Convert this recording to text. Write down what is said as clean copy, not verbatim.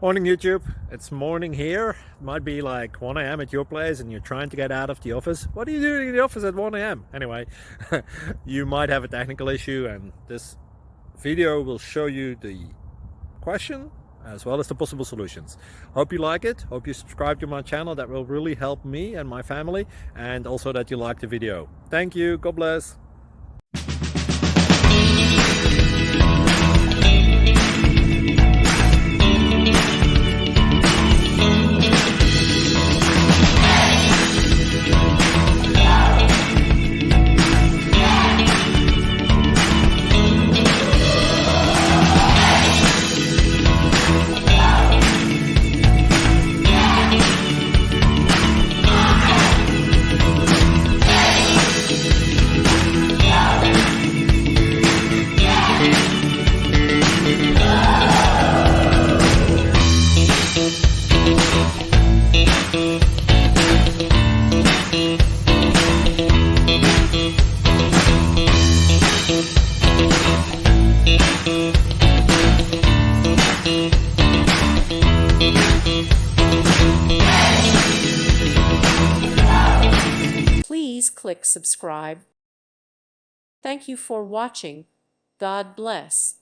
Morning YouTube, it's morning here. It might be like 1 a.m. at your place and you're trying to get out of the office. What are you doing in the office at 1 a.m.? Anyway, you might have a technical issue and this video will show you the question as well as the possible solutions. Hope you like it, hope you subscribe to my channel. That will really help me and my family, and also that you like the video. Thank you, God bless. Please click subscribe. Thank you for watching. God bless.